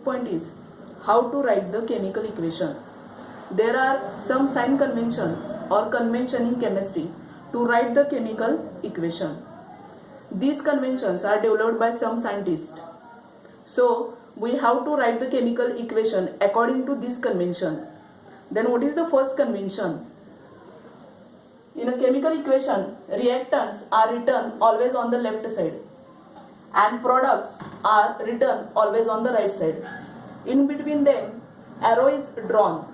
Point is how to write the chemical equation. There are some sign convention or convention in chemistry to write the chemical equation. These conventions are developed by some scientists. So we have to write the chemical equation according to this convention. Then what is the first convention? In a chemical equation, reactants are written always on the left side and products are written always on the right side. In between them, arrow is drawn.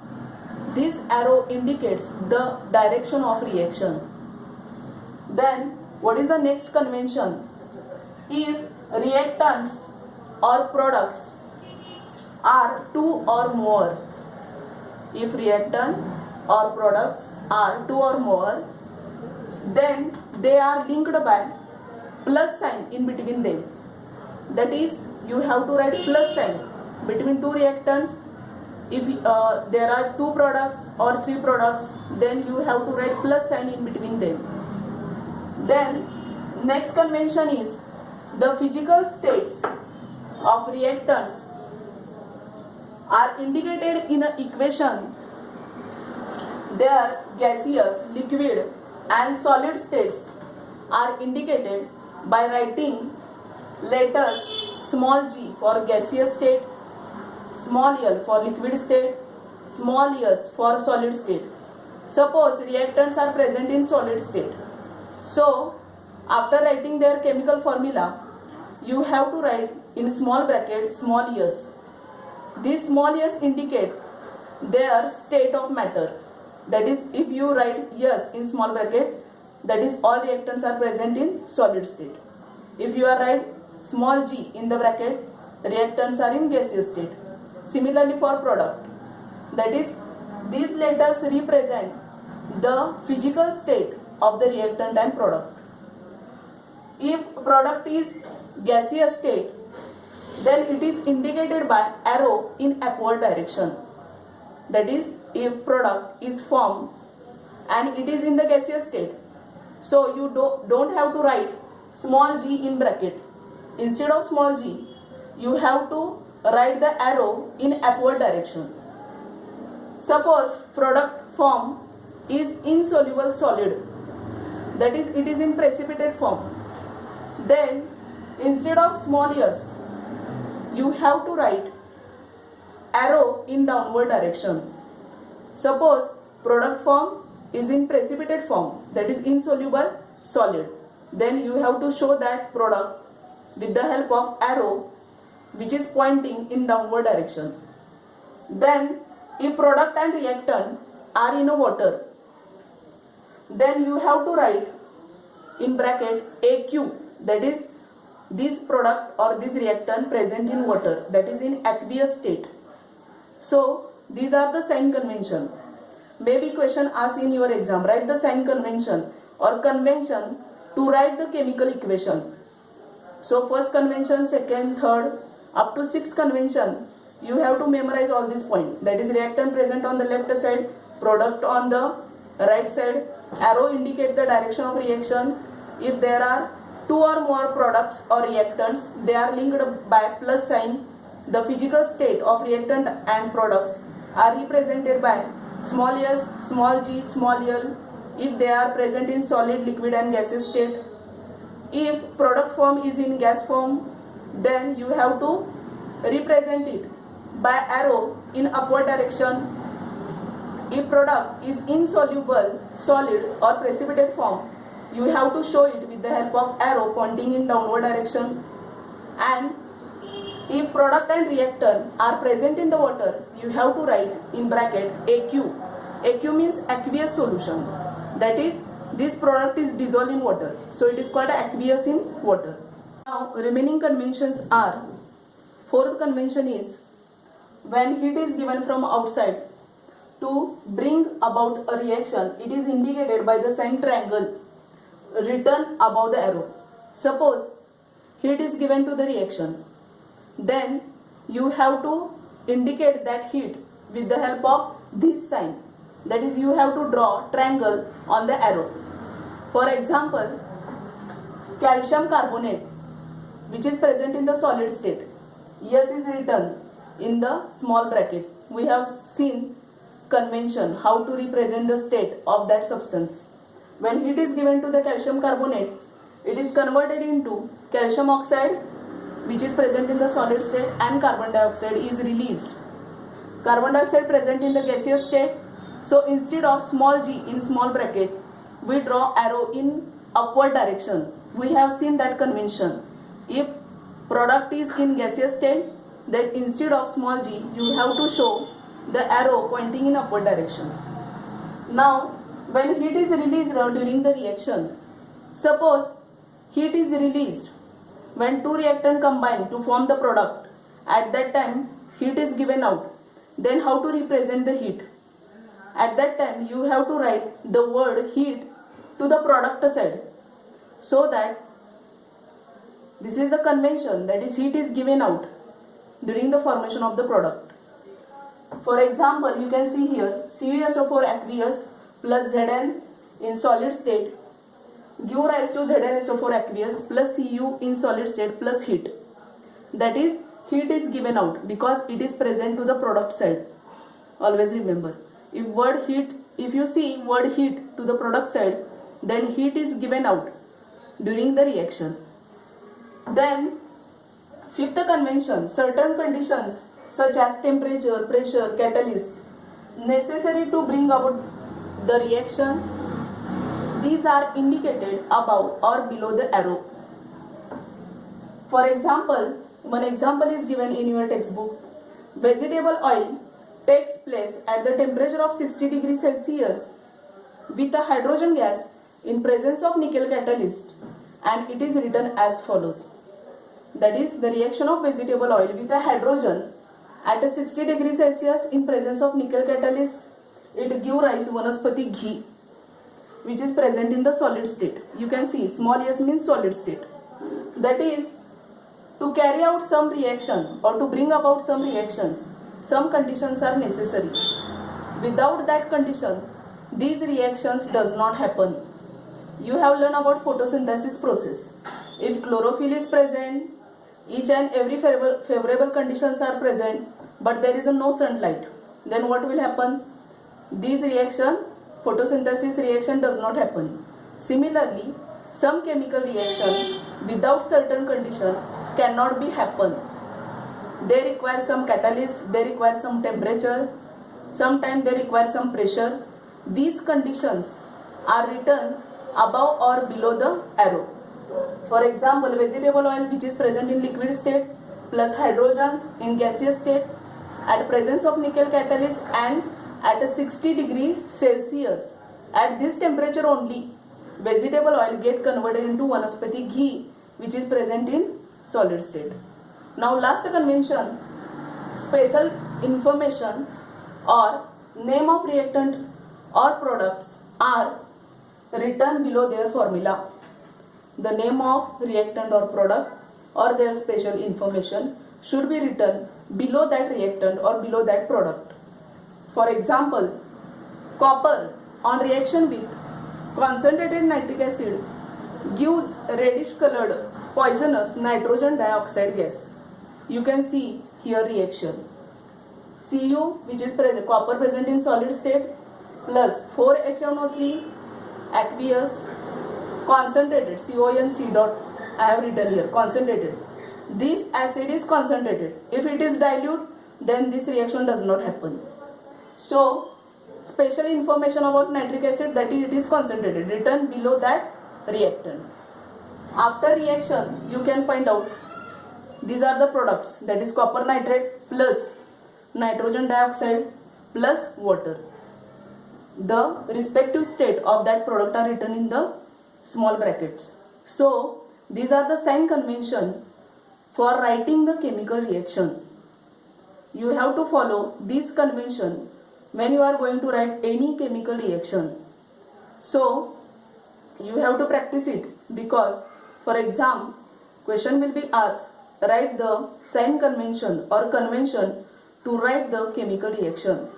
This arrow indicates the direction of reaction. Then, what is the next convention? If reactants or products are two or more, if reactant or products are two or more, then they are linked by plus sign in between them. That is, you have to write plus sign between two reactants. If there are two products or three products, then you have to write plus sign in between them. Then next convention is the physical states of reactants are indicated in an equation. Their gaseous, liquid and solid states are indicated by writing letters small g for gaseous state, small l for liquid state, small s for solid state. Suppose reactants are present in solid state. So after writing their chemical formula, you have to write in small bracket small s. This small s indicate their state of matter. That is, if you write s in small bracket, that is all reactants are present in solid state. If you are write small g in the bracket, reactants are in gaseous state. Similarly for product, that is, these letters represent the physical state of the reactant and product. If product is gaseous state, then it is indicated by arrow in upward direction. That is, if product is formed and it is in the gaseous state, so you don't have to write small g in bracket. Instead of small g, you have to write the arrow in upward direction. Suppose product form is insoluble solid, that is, it is in precipitate form. Then instead of small s, you have to write arrow in downward direction. Suppose product form is in precipitate form, that is insoluble solid, then you have to show that product with the help of arrow which is pointing in downward direction. Then if product and reactant are in a water, then you have to write in bracket AQ, that is, this product or this reactant present in water, that is in aqueous state. So these are the sign convention. Maybe question asked in your exam, write the sign convention or convention to write the chemical equation. So first convention, second, third, up to sixth convention, you have to memorize all these points. That is, reactant present on the left side, product on the right side, arrow indicate the direction of reaction. If there are two or more products or reactants, they are linked by plus sign. The physical state of reactant and products are represented by small s, small g, small l if they are present in solid, liquid and gaseous state. If product form is in gas form, then you have to represent it by arrow in upward direction. If product is insoluble solid or precipitate form, you have to show it with the help of arrow pointing in downward direction. And if product and reactant are present in the water, you have to write in bracket AQ. AQ means aqueous solution. That is, this product is dissolved in water, so it is called aqueous in water. Now remaining conventions are, fourth convention is when heat is given from outside to bring about a reaction, it is indicated by the sign triangle written above the arrow. Suppose heat is given to the reaction, then you have to indicate that heat with the help of this sign. That is, you have to draw triangle on the arrow. For example, calcium carbonate, which is present in the solid state, S is written in the small bracket. We have seen convention, how to represent the state of that substance. When heat is given to the calcium carbonate, it is converted into calcium oxide, which is present in the solid state, and carbon dioxide is released. Carbon dioxide present in the gaseous state. So instead of small g in small bracket, we draw arrow in upward direction. We have seen that convention. If product is in gaseous state, then instead of small g, you have to show the arrow pointing in upward direction. Now, when heat is released during the reaction, suppose heat is released when two reactants combine to form the product. At that time, heat is given out. Then how to represent the heat? At that time, you have to write the word heat to the product side, so that this is the convention, that is heat is given out during the formation of the product. For example, you can see here CuSO4 aqueous plus Zn in solid state give rise to ZnSO4 aqueous plus Cu in solid state plus heat. That is, heat is given out because it is present to the product side. Always remember, if you see word heat to the product side, then heat is given out during the reaction. Then fifth convention, certain conditions such as temperature, pressure, catalyst necessary to bring about the reaction, these are indicated above or below the arrow. For example, one example is given in your textbook. Vegetable oil takes place at the temperature of 60 degrees Celsius with a hydrogen gas in presence of nickel catalyst, and it is written as follows. That is, the reaction of vegetable oil with a hydrogen at a 60 degrees Celsius in presence of nickel catalyst, it gives rise vanaspati ghee, which is present in the solid state. You can see small s means solid state. That is, to carry out some reaction or to bring about some reactions, some conditions are necessary. Without that condition, these reactions does not happen. You have learned about photosynthesis process. If chlorophyll is present, each and every favorable conditions are present, but there is no sunlight, then what will happen? These reaction, photosynthesis reaction does not happen. Similarly, some chemical reaction without certain condition cannot be happen. They require some catalyst, they require some temperature, sometimes they require some pressure. These conditions are written above or below the arrow. For example, vegetable oil which is present in liquid state plus hydrogen in gaseous state at presence of nickel catalyst and at a 60 degree Celsius. At this temperature only, vegetable oil get converted into vanaspati ghee, which is present in solid state. Now last convention, special information or name of reactant or products are written below their formula. The name of reactant or product or their special information should be written below that reactant or below that product. For example, copper on reaction with concentrated nitric acid gives reddish colored poisonous nitrogen dioxide gas. You can see here reaction. Cu, which is present, copper present in solid state, plus 4HNO3 aqueous concentrated, CONC dot, I have written here, concentrated. This acid is concentrated. If it is dilute, then this reaction does not happen. So, special information about nitric acid, that is, it is concentrated, written below that reactant. After reaction, you can find out these are the products, that is copper nitrate plus nitrogen dioxide plus water. The respective state of that product are written in the small brackets. So, these are the sign convention for writing the chemical reaction. You have to follow this convention when you are going to write any chemical reaction. So, you have to practice it, because for exam, question will be asked, write the sign convention or convention to write the chemical reaction.